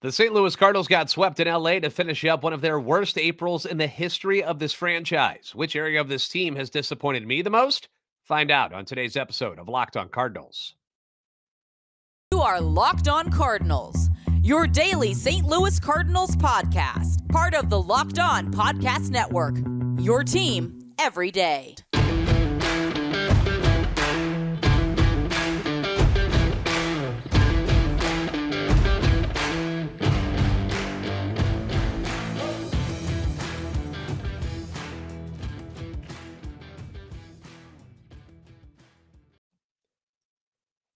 The St. Louis Cardinals got swept in LA to finish up one of their worst Aprils in the history of this franchise. Which area of this team has disappointed me the most? Find out on today's episode of Locked on Cardinals. You are Locked on Cardinals, your daily St. Louis Cardinals podcast, part of the Locked on Podcast Network, your team every day.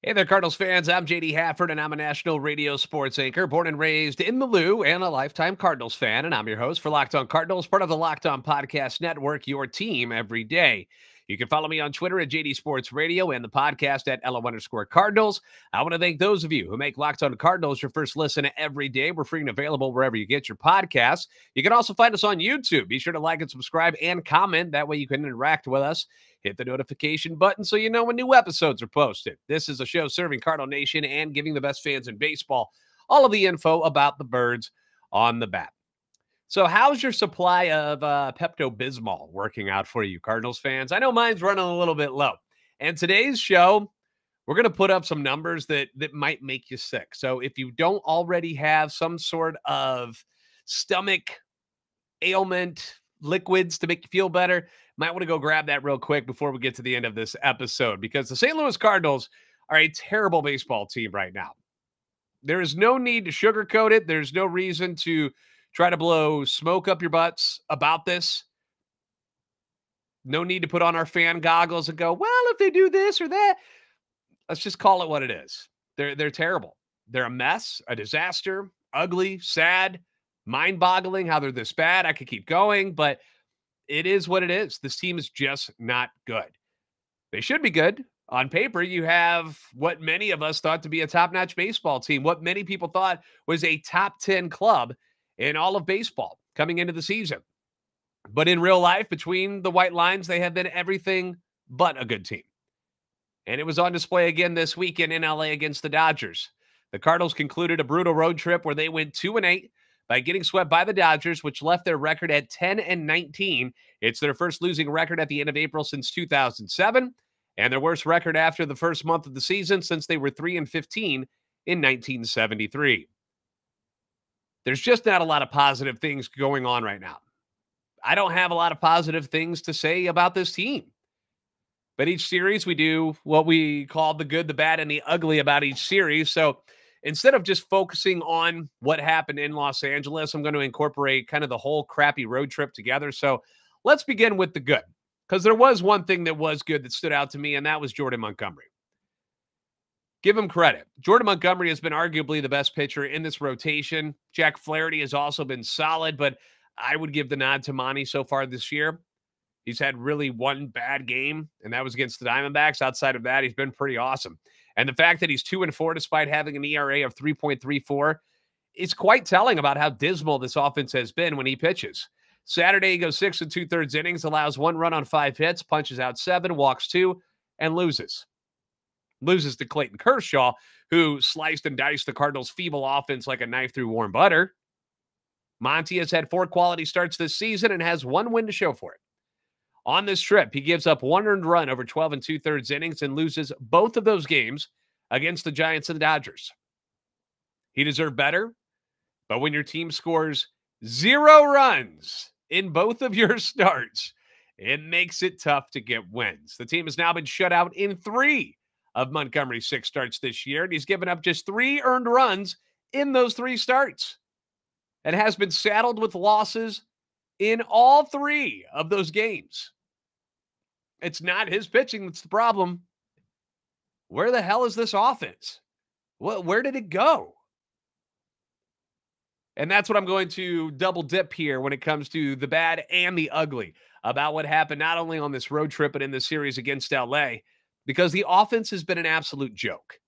Hey there, Cardinals fans. I'm JD Hafford, and I'm a national radio sports anchor, born and raised in the Lou, and a lifetime Cardinals fan. And I'm your host for Locked on Cardinals, part of the Locked on Podcast Network, your team every day. You can follow me on Twitter at JD Sports Radio and the podcast at LO_Cardinals. I want to thank those of you who make Locked on Cardinals your first listen every day. We're free and available wherever you get your podcasts. You can also find us on YouTube. Be sure to like and subscribe and comment. That way you can interact with us. Hit the notification button so you know when new episodes are posted. This is a show serving Cardinal Nation and giving the best fans in baseball all of the info about the birds on the bat. So how's your supply of Pepto-Bismol working out for you, Cardinals fans? I know mine's running a little bit low. And today's show, we're going to put up some numbers that might make you sick. So if you don't already have some sort of stomach ailment, liquids to make you feel better, might want to go grab that real quick before we get to the end of this episode, because the St. Louis Cardinals are a terrible baseball team right now. There is no need to sugarcoat it. There's no reason to try to blow smoke up your butts about this. No need to put on our fan goggles and go, well, if they do this or that, let's just call it what it is. They're terrible. They're a mess, a disaster, ugly, sad, mind-boggling how they're this bad. I could keep going, but it is what it is. This team is just not good. They should be good. On paper, you have what many of us thought to be a top-notch baseball team, what many people thought was a top 10 club in all of baseball coming into the season. But in real life, between the white lines, they have been everything but a good team. And it was on display again this weekend in LA against the Dodgers. The Cardinals concluded a brutal road trip where they went 2-8 by getting swept by the Dodgers, which left their record at 10-19. It's their first losing record at the end of April since 2007, and their worst record after the first month of the season since they were 3-15 in 1973. There's just not a lot of positive things going on right now. I don't have a lot of positive things to say about this team. But each series, we do what we call the good, the bad, and the ugly about each series. So instead of just focusing on what happened in Los Angeles, I'm going to incorporate kind of the whole crappy road trip together. So let's begin with the good, because there was one thing that was good that stood out to me, and that was Jordan Montgomery. Give him credit. Jordan Montgomery has been arguably the best pitcher in this rotation. Jack Flaherty has also been solid, but I would give the nod to Monty so far this year. He's had really one bad game, and that was against the Diamondbacks. Outside of that, he's been pretty awesome. And the fact that he's 2-4 despite having an ERA of 3.34 is quite telling about how dismal this offense has been when he pitches. Saturday, he goes 6 2/3 innings, allows 1 run on 5 hits, punches out 7, walks 2, and loses. Loses to Clayton Kershaw, who sliced and diced the Cardinals' feeble offense like a knife through warm butter. Monty has had 4 quality starts this season and has 1 win to show for it. On this trip, he gives up 1 earned run over 12 2/3 innings and loses both of those games against the Giants and the Dodgers. He deserved better, but when your team scores 0 runs in both of your starts, it makes it tough to get wins. The team has now been shut out in 3 of Montgomery's 6 starts this year, and he's given up just 3 earned runs in those 3 starts and has been saddled with losses in all 3 of those games. It's not his pitching that's the problem. Where the hell is this offense? Where did it go? And that's what I'm going to double dip here when it comes to the bad and the ugly about what happened not only on this road trip but in the series against LA, because the offense has been an absolute joke.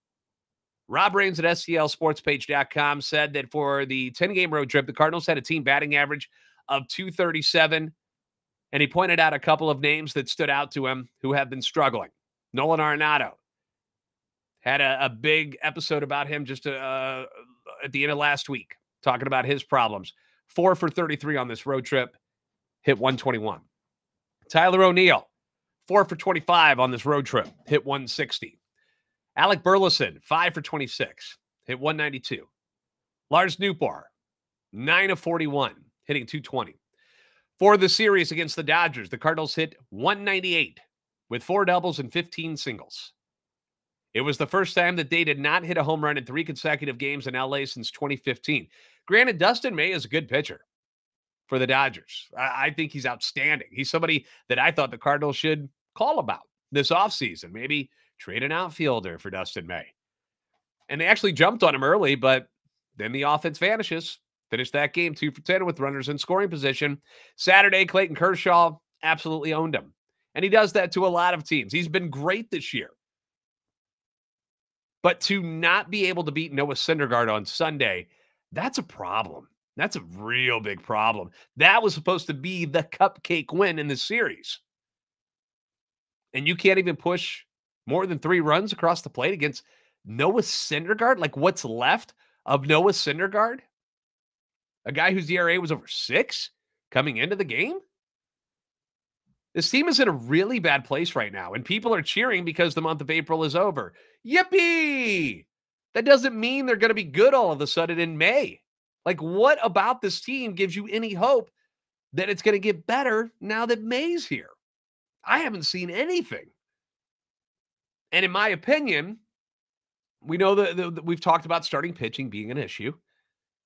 Rob Raines at STLSportsPage.com said that for the 10-game road trip, the Cardinals had a team batting average of 237, and he pointed out a couple of names that stood out to him who have been struggling. Nolan Arenado had a big episode about him just at the end of last week. talking about his problems. 4 for 33 on this road trip, hit 121. Tyler O'Neill, 4 for 25 on this road trip, hit 160. Alec Burleson, 5 for 26, hit 192. Lars Nootbaar, 9 of 41, hitting 220. For the series against the Dodgers, the Cardinals hit 198 with 4 doubles and 15 singles. It was the first time that they did not hit a home run in 3 consecutive games in LA since 2015. Granted, Dustin May is a good pitcher for the Dodgers. I think he's outstanding. He's somebody that I thought the Cardinals should call about this offseason. Maybe trade an outfielder for Dustin May. And they actually jumped on him early, but then the offense vanishes. Finished that game 2 for 10 with runners in scoring position. Saturday, Clayton Kershaw absolutely owned him. And he does that to a lot of teams. He's been great this year. But to not be able to beat Noah Syndergaard on Sunday, that's a problem. That's a real big problem. That was supposed to be the cupcake win in the series. And you can't even push more than 3 runs across the plate against Noah Syndergaard? Like, what's left of Noah Syndergaard? A guy whose ERA was over 6 coming into the game? This team is in a really bad place right now, and people are cheering because the month of April is over. Yippee! That doesn't mean they're going to be good all of a sudden in May. Like, what about this team gives you any hope that it's going to get better now that May's here? I haven't seen anything. And in my opinion, we know that we've talked about starting pitching being an issue,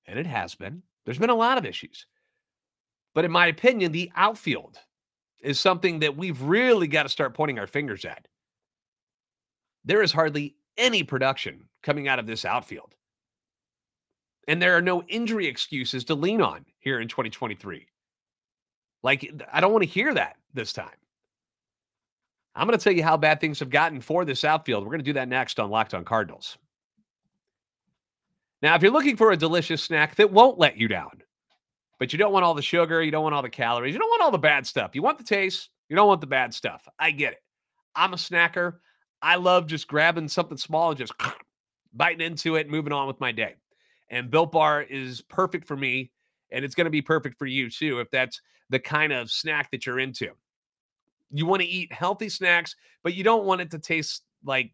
and it has been. There's been a lot of issues. But in my opinion, the outfield is something that we've really got to start pointing our fingers at. There is hardly any production coming out of this outfield. And there are no injury excuses to lean on here in 2023. Like, I don't want to hear that this time. I'm going to tell you how bad things have gotten for this outfield. We're going to do that next on Locked On Cardinals. Now, if you're looking for a delicious snack that won't let you down, but you don't want all the sugar, you don't want all the calories, you don't want all the bad stuff. You want the taste, you don't want the bad stuff. I get it. I'm a snacker. I love just grabbing something small and just biting into it and moving on with my day. And Built Bar is perfect for me, and it's going to be perfect for you too if that's the kind of snack that you're into. You want to eat healthy snacks, but you don't want it to taste like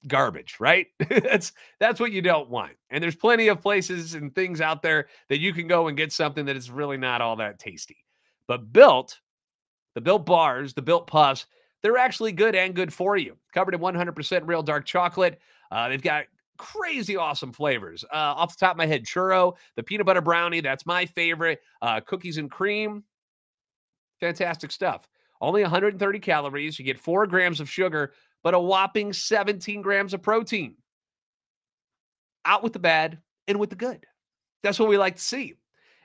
garbage, right? That's what you don't want. And there's plenty of places and things out there that you can go and get something that is really not all that tasty. But Built, the Built Bars, the Built Puffs, they're actually good and good for you. Covered in 100% real dark chocolate. They've got crazy awesome flavors. Off the top of my head, churro, the peanut butter brownie, that's my favorite. Cookies and cream, fantastic stuff. Only 130 calories. You get 4 grams of sugar, but a whopping 17 grams of protein. Out with the bad and with the good. That's what we like to see.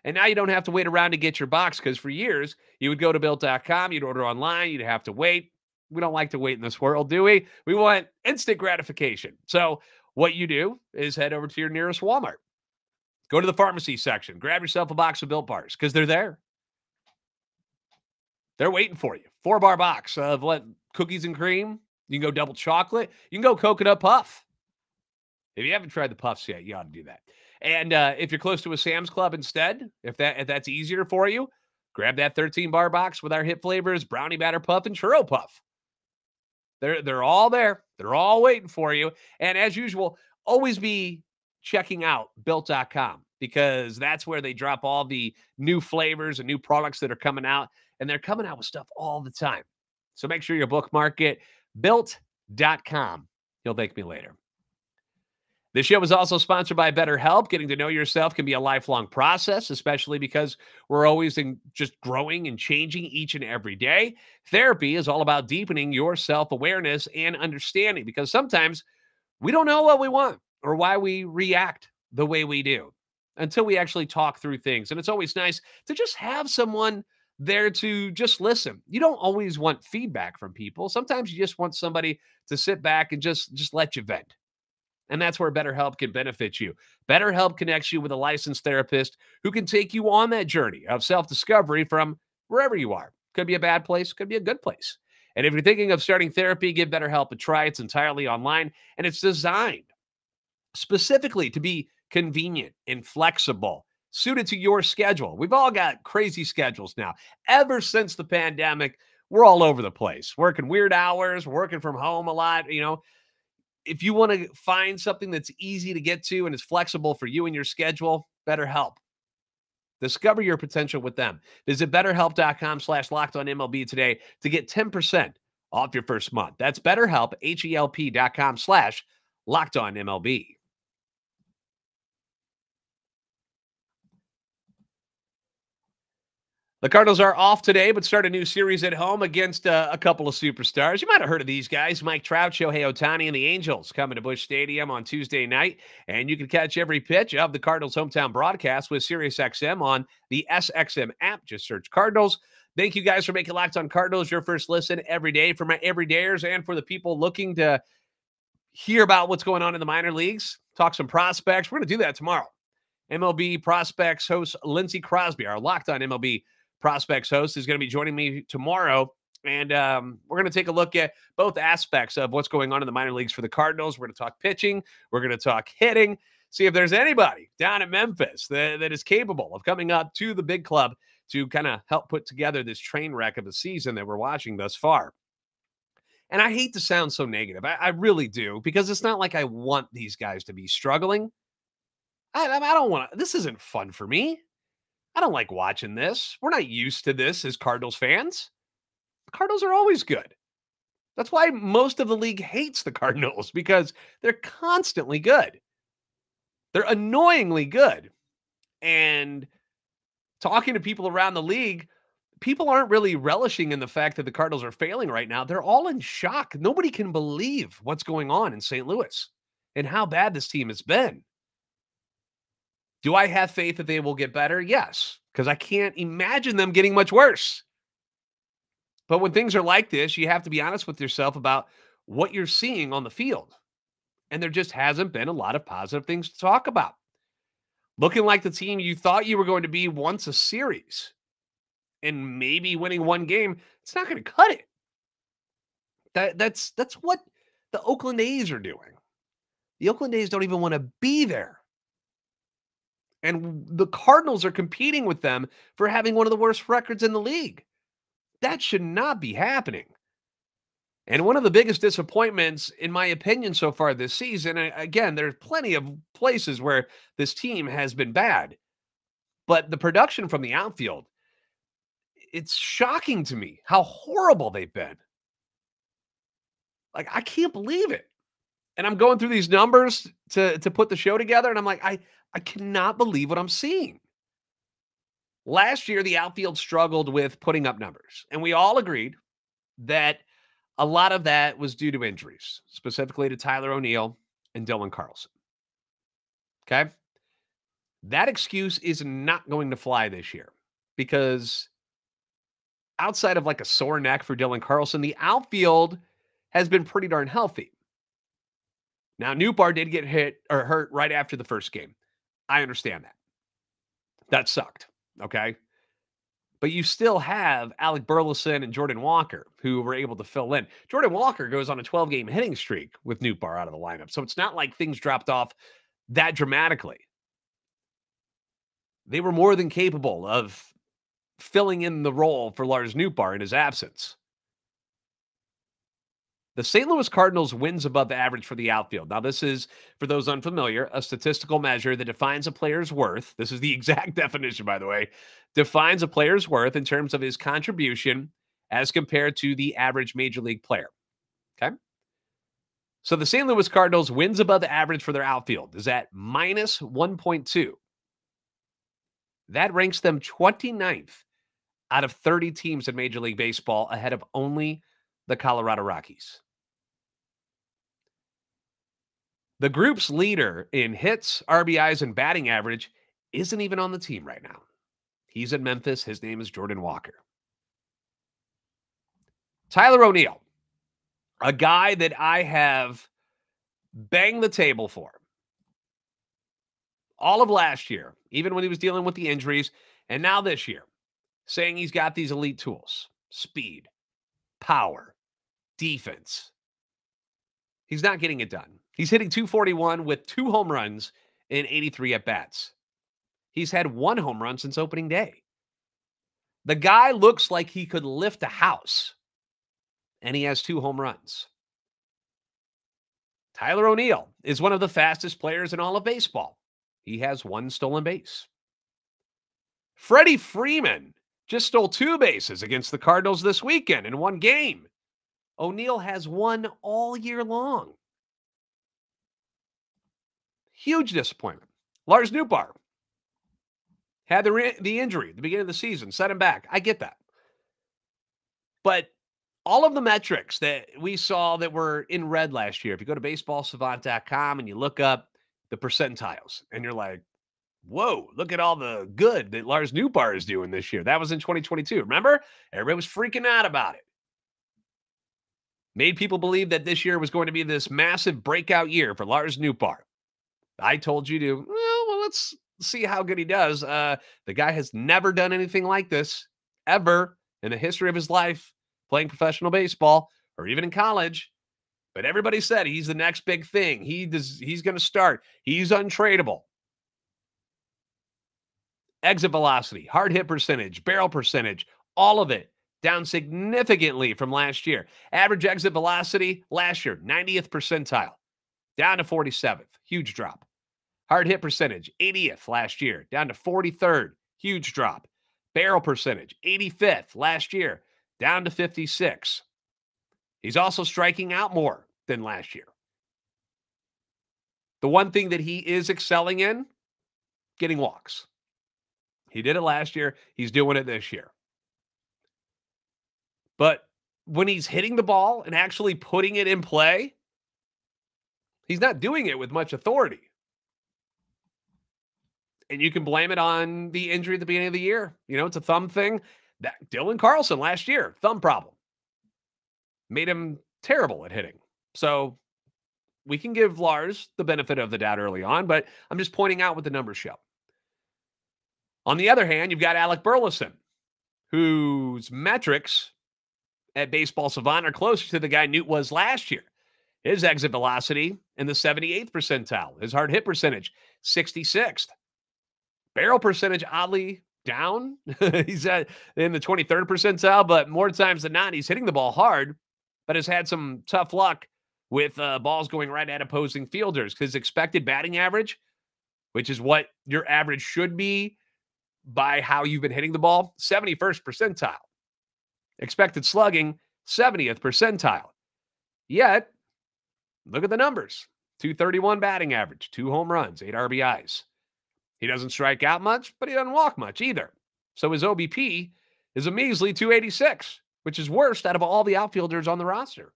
And now you don't have to wait around to get your box, because for years, you would go to Built.com, you'd order online, you'd have to wait. We don't like to wait in this world, do we? We want instant gratification. So what you do is head over to your nearest Walmart. Go to the pharmacy section. Grab yourself a box of Built Bars, because they're there. They're waiting for you. 4-bar box of cookies and cream. You can go double chocolate. You can go coconut puff. If you haven't tried the puffs yet, you ought to do that. And if you're close to a Sam's Club instead, if that's easier for you, grab that 13-bar box with our hit flavors, brownie batter puff and churro puff. They're all there. They're all waiting for you. And as usual, always be checking out Built.com, because that's where they drop all the new flavors and new products that are coming out. And they're coming out with stuff all the time. So make sure you bookmark it. Built.com. You'll thank me later. This show is also sponsored by BetterHelp. Getting to know yourself can be a lifelong process, especially because we're always just growing and changing each and every day. Therapy is all about deepening your self-awareness and understanding, because sometimes we don't know what we want or why we react the way we do until we actually talk through things. And it's always nice to just have someone there to just listen. You don't always want feedback from people. Sometimes you just want somebody to sit back and just let you vent. And that's where BetterHelp can benefit you. BetterHelp connects you with a licensed therapist who can take you on that journey of self-discovery from wherever you are. Could be a bad place, could be a good place. And if you're thinking of starting therapy, give BetterHelp a try. It's entirely online, and it's designed specifically to be convenient and flexible, suited to your schedule. We've all got crazy schedules now. Ever since the pandemic, we're all over the place, working weird hours, working from home a lot. If you want to find something that's easy to get to and is flexible for you and your schedule, BetterHelp. Discover your potential with them. Visit BetterHelp.com/LockedOnMLB today to get 10% off your first month. That's BetterHelp, HELP.com/LockedOnMLB. The Cardinals are off today, but start a new series at home against a couple of superstars. You might have heard of these guys: Mike Trout, Shohei Ohtani, and the Angels coming to Busch Stadium on Tuesday night. And you can catch every pitch of the Cardinals' hometown broadcast with SiriusXM on the SXM app. Just search Cardinals. Thank you guys for making Locked On Cardinals your first listen every day. For my everydayers and for the people looking to hear about what's going on in the minor leagues, talk some prospects. We're going to do that tomorrow. MLB Prospects host Lindsey Crosby, our Locked On MLB Prospects host, is going to be joining me tomorrow. And we're going to take a look at both aspects of what's going on in the minor leagues for the Cardinals. We're going to talk pitching. We're going to talk hitting. See if there's anybody down at Memphis that is capable of coming up to the big club to kind of help put together this train wreck of a season that we're watching thus far. And I hate to sound so negative. I really do, because it's not like I want these guys to be struggling. I don't want to. This isn't fun for me. I don't like watching this. We're not used to this as Cardinals fans. The Cardinals are always good. That's why most of the league hates the Cardinals, because they're constantly good. They're annoyingly good. And talking to people around the league, people aren't really relishing in the fact that the Cardinals are failing right now. They're all in shock. Nobody can believe what's going on in St. Louis and how bad this team has been. Do I have faith that they will get better? Yes, because I can't imagine them getting much worse. But when things are like this, you have to be honest with yourself about what you're seeing on the field. And there just hasn't been a lot of positive things to talk about. Looking like the team you thought you were going to be once a series, and maybe winning one game, it's not going to cut it. That's what the Oakland A's are doing. The Oakland A's don't even want to be there. And the Cardinals are competing with them for having one of the worst records in the league. That should not be happening. And one of the biggest disappointments, in my opinion, so far this season, again, there's plenty of places where this team has been bad, but the production from the outfield, it's shocking to me how horrible they've been. Like, I can't believe it. And I'm going through these numbers to put the show together, and I'm like, I cannot believe what I'm seeing. Last year, the outfield struggled with putting up numbers, and we all agreed that a lot of that was due to injuries, specifically to Tyler O'Neill and Dylan Carlson. Okay? That excuse is not going to fly this year, because outside of like a sore neck for Dylan Carlson, the outfield has been pretty darn healthy. Now, Nootbaar did get hurt right after the first game. I understand that. That sucked, okay? But you still have Alec Burleson and Jordan Walker, who were able to fill in. Jordan Walker goes on a 12-game hitting streak with Nootbaar out of the lineup, so it's not like things dropped off that dramatically. They were more than capable of filling in the role for Lars Nootbaar in his absence. The St. Louis Cardinals wins above the average for the outfield. Now, this is, for those unfamiliar, a statistical measure that defines a player's worth. This is the exact definition, by the way. Defines a player's worth in terms of his contribution as compared to the average major league player. Okay? So the St. Louis Cardinals wins above the average for their outfield is at minus 1.2. That ranks them 29th out of 30 teams in Major League Baseball, ahead of only the Colorado Rockies. The group's leader in hits, RBIs, and batting average isn't even on the team right now. He's in Memphis. His name is Jordan Walker. Tyler O'Neill, a guy that I have banged the table for all of last year, even when he was dealing with the injuries, and now this year, saying he's got these elite tools: speed, power, defense. He's not getting it done. He's hitting .241 with 2 home runs in 83 at-bats. He's had 1 home run since opening day. The guy looks like he could lift a house, and he has 2 home runs. Tyler O'Neill is one of the fastest players in all of baseball. He has 1 stolen base. Freddie Freeman just stole 2 bases against the Cardinals this weekend in 1 game. O'Neill has 1 all year long. Huge disappointment. Lars Nootbaar had the injury at the beginning of the season, set him back. I get that. But all of the metrics that we saw that were in red last year, if you go to baseballsavant.com and you look up the percentiles, and you're like, whoa, look at all the good that Lars Nootbaar is doing this year. That was in 2022. Remember? Everybody was freaking out about it. Made people believe that this year was going to be this massive breakout year for Lars Nootbaar. I told you to, well, let's see how good he does. The guy has never done anything like this ever in the history of his life playing professional baseball or even in college. But everybody said he's the next big thing. He's going to start. He's untradeable. Exit velocity, hard hit percentage, barrel percentage, all of it down significantly from last year. Average exit velocity last year, 90th percentile, down to 47th. Huge drop. Hard hit percentage, 80th last year, down to 43rd. Huge drop. Barrel percentage, 85th last year, down to 56. He's also striking out more than last year. The one thing that he is excelling in, getting walks. He did it last year. He's doing it this year. But when he's hitting the ball and actually putting it in play, he's not doing it with much authority. And you can blame it on the injury at the beginning of the year. You know, it's a thumb thing. That Dylan Carlson last year, thumb problem. Made him terrible at hitting. So we can give Lars the benefit of the doubt early on, but I'm just pointing out what the numbers show. On the other hand, you've got Alec Burleson, whose metrics at Baseball Savant are closer to the guy Newt was last year. His exit velocity in the 78th percentile. His hard hit percentage, 66th. Barrel percentage, oddly, down. He's in the 23rd percentile, but more times than not, he's hitting the ball hard, but has had some tough luck with balls going right at opposing fielders. His expected batting average, which is what your average should be by how you've been hitting the ball, 71st percentile. Expected slugging, 70th percentile. Yet, look at the numbers. 231 batting average, 2 home runs, 8 RBIs. He doesn't strike out much, but he doesn't walk much either. So his OBP is a measly 286, which is worst out of all the outfielders on the roster.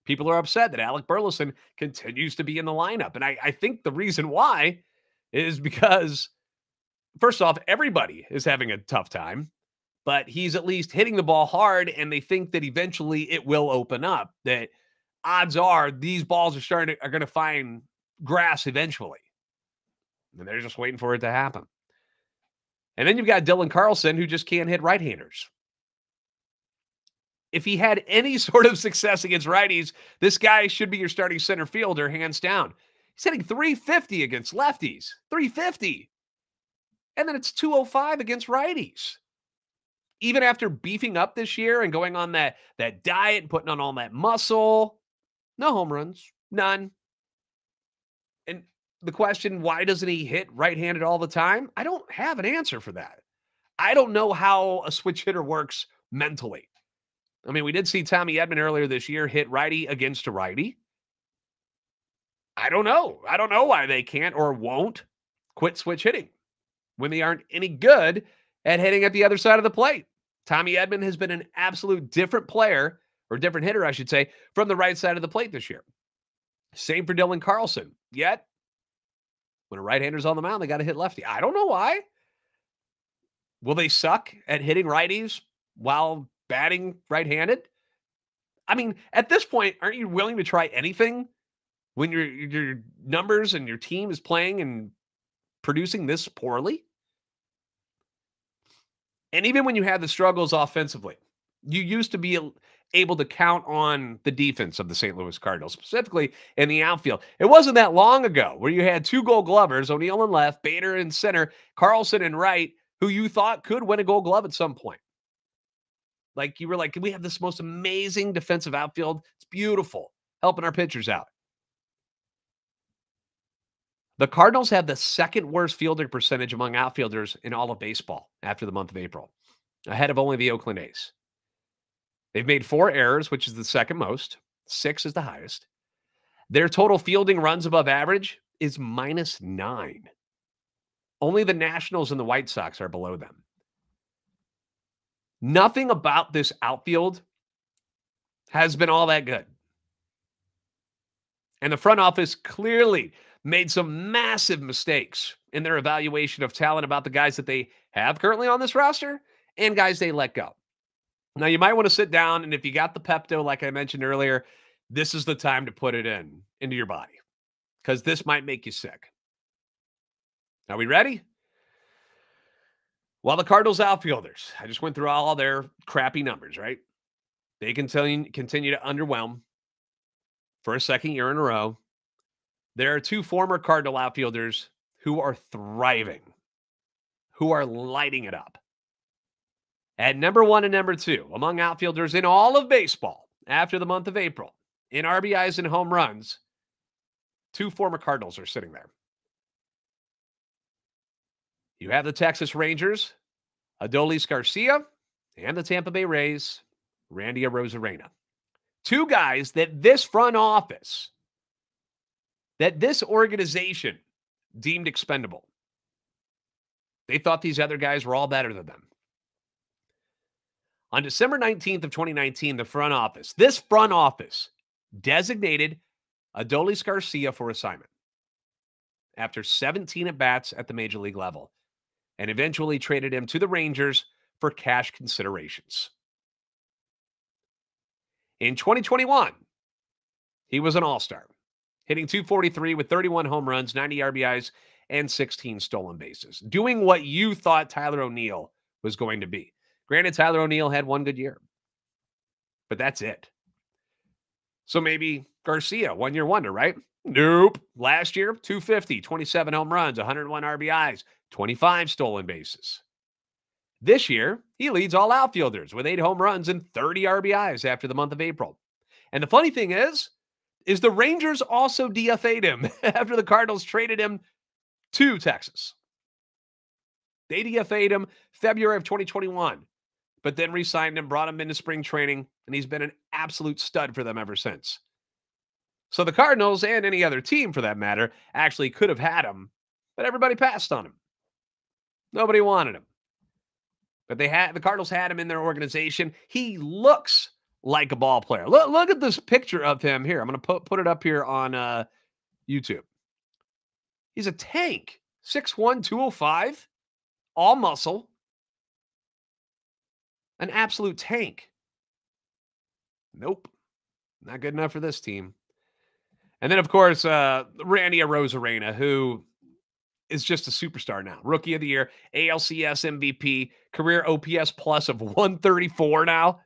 People are upset that Alec Burleson continues to be in the lineup. And I think the reason why is because, first off, everybody is having a tough time, but he's at least hitting the ball hard, and they think that eventually it will open up, that odds are these balls are going to find grass eventually. And they're just waiting for it to happen. And then you've got Dylan Carlson, who just can't hit right-handers. If he had any sort of success against righties, this guy should be your starting center fielder, hands down. He's hitting 350 against lefties. 350. And then it's 205 against righties. Even after beefing up this year and going on that diet and putting on all that muscle, no home runs. None. And the question, why doesn't he hit right-handed all the time? I don't have an answer for that. I don't know how a switch hitter works mentally. I mean, we did see Tommy Edman earlier this year hit righty against a righty. I don't know. I don't know why they can't or won't quit switch hitting when they aren't any good at hitting at the other side of the plate. Tommy Edman has been an absolute different player, or different hitter, I should say, from the right side of the plate this year. Same for Dylan Carlson. Yet, when a right-hander's on the mound, they got to hit lefty. I don't know why. Will they suck at hitting righties while batting right-handed? I mean, at this point, aren't you willing to try anything when your numbers and your team is playing and producing this poorly? And even when you had the struggles offensively, you used to be able to count on the defense of the St. Louis Cardinals, specifically in the outfield. It wasn't that long ago where you had 2 Gold Glovers, O'Neill in left, Bader in center, Carlson in right, who you thought could win a Gold Glove at some point. Like, you were like, we have this most amazing defensive outfield. It's beautiful, helping our pitchers out. The Cardinals have the second worst fielding percentage among outfielders in all of baseball after the month of April, ahead of only the Oakland A's. They've made 4 errors, which is the second most. 6 is the highest. Their total fielding runs above average is -9. Only the Nationals and the White Sox are below them. Nothing about this outfield has been all that good. And the front office clearly made some massive mistakes in their evaluation of talent about the guys that they have currently on this roster and guys they let go. Now, you might want to sit down, and if you got the Pepto, like I mentioned earlier, this is the time to put it into your body, because this might make you sick. Are we ready? Well, the Cardinals outfielders, I just went through all their crappy numbers, right? They continue to underwhelm for a second year in a row. There are 2 former Cardinal outfielders who are thriving, who are lighting it up. At number 1 and number 2, among outfielders in all of baseball after the month of April, in RBIs and home runs, 2 former Cardinals are sitting there. You have the Texas Rangers, Adolis Garcia, and the Tampa Bay Rays, Randy Arozarena. 2 guys that this front office, that this organization deemed expendable. They thought these other guys were all better than them. On December 19th of 2019, this front office designated Adolis Garcia for assignment after 17 at-bats at the major league level, and eventually traded him to the Rangers for cash considerations. In 2021, he was an all-star, hitting .243 with 31 home runs, 90 RBIs, and 16 stolen bases, doing what you thought Tyler O'Neill was going to be. Granted, Tyler O'Neill had 1 good year, but that's it. So maybe Garcia, 1-year wonder, right? Nope. Last year, .250, 27 home runs, 101 RBIs, 25 stolen bases. This year, he leads all outfielders with 8 home runs and 30 RBIs after the month of April. And the funny thing is the Rangers also DFA'd him after the Cardinals traded him to Texas. They DFA'd him February of 2021, but then re-signed him, brought him into spring training, and he's been an absolute stud for them ever since. So the Cardinals, and any other team for that matter, actually could have had him, but everybody passed on him. Nobody wanted him. But the Cardinals had him in their organization. He looks like a ball player. Look at this picture of him here. I'm going to put it up here on YouTube. He's a tank. 6'1", 205, all muscle. An absolute tank. Nope. Not good enough for this team. And then, of course, Randy Arozarena, who is just a superstar now. Rookie of the year, ALCS MVP, career OPS plus of 134 now.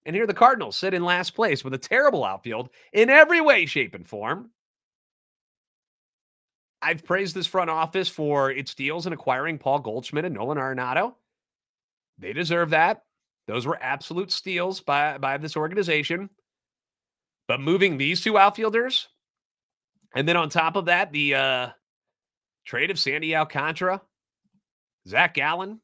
And here the Cardinals sit in last place with a terrible outfield in every way, shape, and form. I've praised this front office for its deals in acquiring Paul Goldschmidt and Nolan Arenado. They deserve that. Those were absolute steals by this organization. But moving these 2 outfielders, and then on top of that, the trade of Sandy Alcantara, Zach Gallen,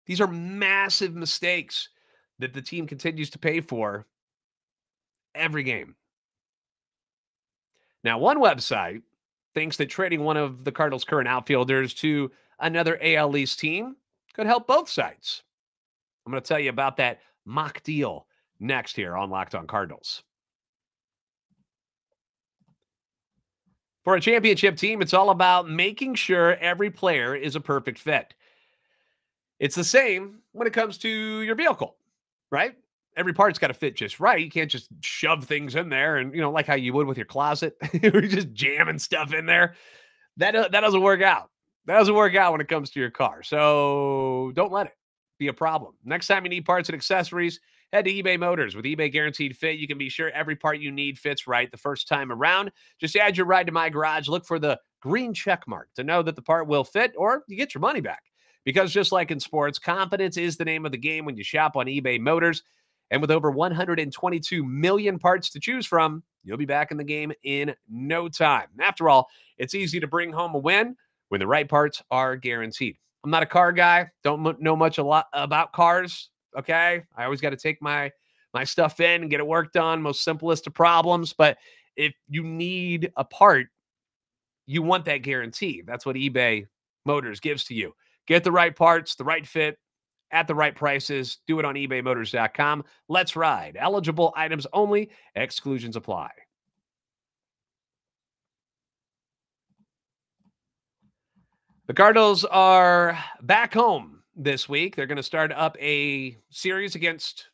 these are massive mistakes that the team continues to pay for every game. Now, one website thinks that trading one of the Cardinals' current outfielders to another AL East team could help both sides. I'm going to tell you about that mock deal next here on Locked On Cardinals. For a championship team, it's all about making sure every player is a perfect fit. It's the same when it comes to your vehicle, right? Every part's got to fit just right. You can't just shove things in there and, like how you would with your closet. You're just jamming stuff in there. That doesn't work out. That doesn't work out when it comes to your car. So don't let it be a problem. Next time you need parts and accessories, Head to eBay Motors. With eBay Guaranteed Fit, you can be sure every part you need fits right the first time around. Just add your ride to my garage. Look for the green check mark to know that the part will fit, or you get your money back. Because just like in sports, confidence is the name of the game when you shop on eBay Motors. And with over 122 million parts to choose from, you'll be back in the game in no time. After all, it's easy to bring home a win when the right parts are guaranteed. I'm not a car guy. Don't know much about cars. Okay. I always got to take my stuff in and get it worked on. Most simplest of problems. But if you need a part, you want that guarantee. That's what eBay Motors gives to you. Get the right parts, the right fit, at the right prices. Do it on ebaymotors.com. Let's ride. Eligible items only. Exclusions apply. The Cardinals are back home this week. They're going to start up a series against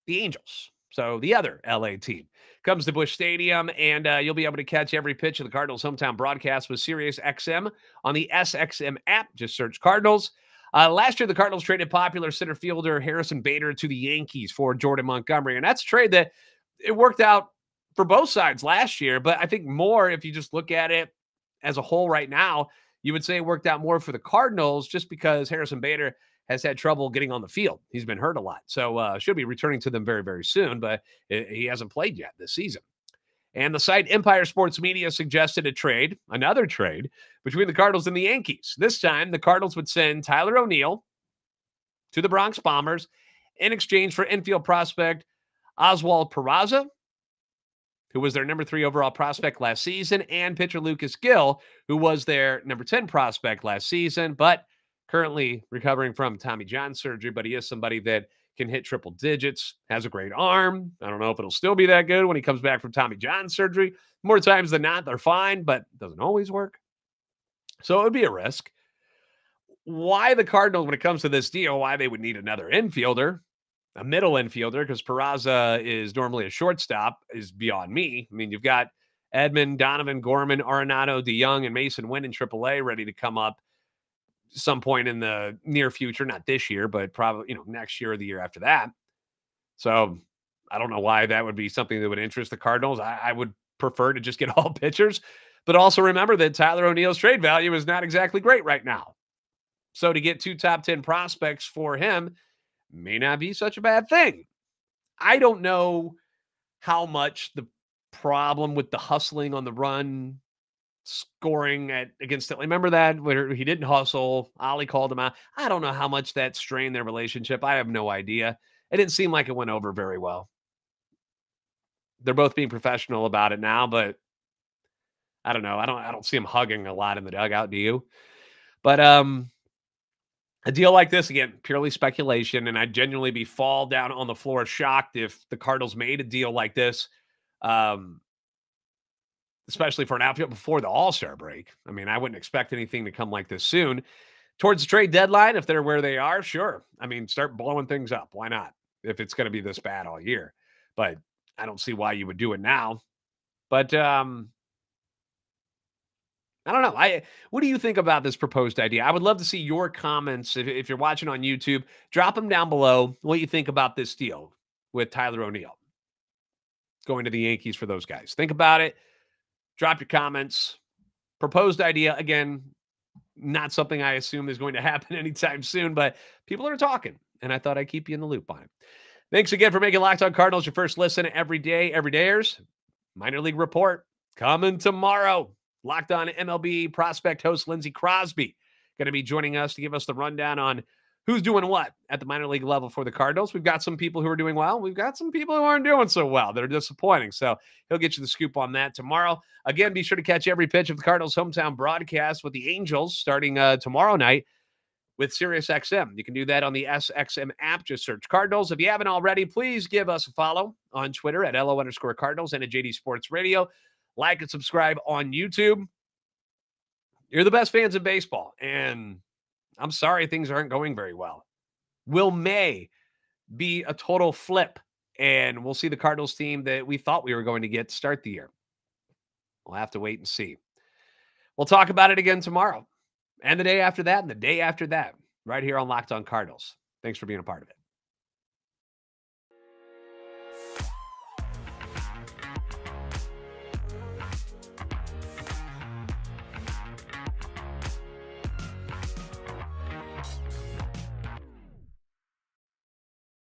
the Angels. So the other LA team comes to Busch Stadium, and you'll be able to catch every pitch of the Cardinals' hometown broadcast with Sirius XM on the SXM app. Just search Cardinals. Last year, the Cardinals traded popular center fielder Harrison Bader to the Yankees for Jordan Montgomery, and that's a trade that it worked out for both sides last year. But I think more, if you just look at it as a whole right now, you would say it worked out more for the Cardinals just because Harrison Bader has had trouble getting on the field. He's been hurt a lot. So should be returning to them very, very soon, but he hasn't played yet this season. And the site Empire Sports Media suggested another trade between the Cardinals and the Yankees. This time, the Cardinals would send Tyler O'Neill to the Bronx Bombers in exchange for infield prospect Oswald Peraza, who was their number 3 overall prospect last season, and pitcher Lucas Gill, who was their number 10 prospect last season, but currently recovering from Tommy John surgery. But he is somebody that can hit triple digits, has a great arm. I don't know if it'll still be that good when he comes back from Tommy John surgery. More times than not, they're fine, but it doesn't always work. So it would be a risk. Why the Cardinals, when it comes to this deal, why they would need another infielder, a middle infielder, because Peraza is normally a shortstop, is beyond me. I mean, you've got Edman, Donovan, Gorman, Arenado, DeYoung, and Mason Wynn in AAA ready to come up some point in the near future, not this year, but probably, next year or the year after that. So I don't know why that would be something that would interest the Cardinals. I would prefer to just get all pitchers, but also remember that Tyler O'Neill's trade value is not exactly great right now. So to get 2 top 10 prospects for him may not be such a bad thing. I don't know how much the problem with the hustling on the run, scoring against it. Remember that where he didn't hustle, Ollie called him out. I don't know how much that strained their relationship. I have no idea. It didn't seem like it went over very well. They're both being professional about it now, but I don't know. I don't see him hugging a lot in the dugout. Do you? But a deal like this, again, purely speculation, and I'd genuinely be fall down on the floor shocked if the Cardinals made a deal like this. Especially for an outfield before the All-Star break. I mean, I wouldn't expect anything to come like this soon. Towards the trade deadline, if they're where they are, sure. I mean, start blowing things up. Why not? If it's going to be this bad all year. But I don't see why you would do it now. But I don't know. What do you think about this proposed idea? I would love to see your comments. If you're watching on YouTube, drop them down below what you think about this deal with Tyler O'Neill going to the Yankees for those guys. Think about it. Drop your comments. Proposed idea, again, not something I assume is going to happen anytime soon, but people are talking, and I thought I'd keep you in the loop on it. Thanks again for making Locked On Cardinals your first listen every day, everydayers. Minor League Report coming tomorrow. Locked On MLB prospect host Lindsey Crosby going to be joining us to give us the rundown on who's doing what at the minor league level for the Cardinals. We've got some people who are doing well. We've got some people who aren't doing so well. They're disappointing. So he'll get you the scoop on that tomorrow. Again, be sure to catch every pitch of the Cardinals' hometown broadcast with the Angels starting tomorrow night with Sirius XM. You can do that on the SXM app. Just search Cardinals. If you haven't already, please give us a follow on Twitter at LO_Cardinals and at JD Sports Radio. Like and subscribe on YouTube. You're the best fans in baseball. And I'm sorry things aren't going very well. Will May be a total flip, and we'll see the Cardinals team that we thought we were going to get to start the year? We'll have to wait and see. We'll talk about it again tomorrow, and the day after that, and the day after that, right here on Locked On Cardinals. Thanks for being a part of it.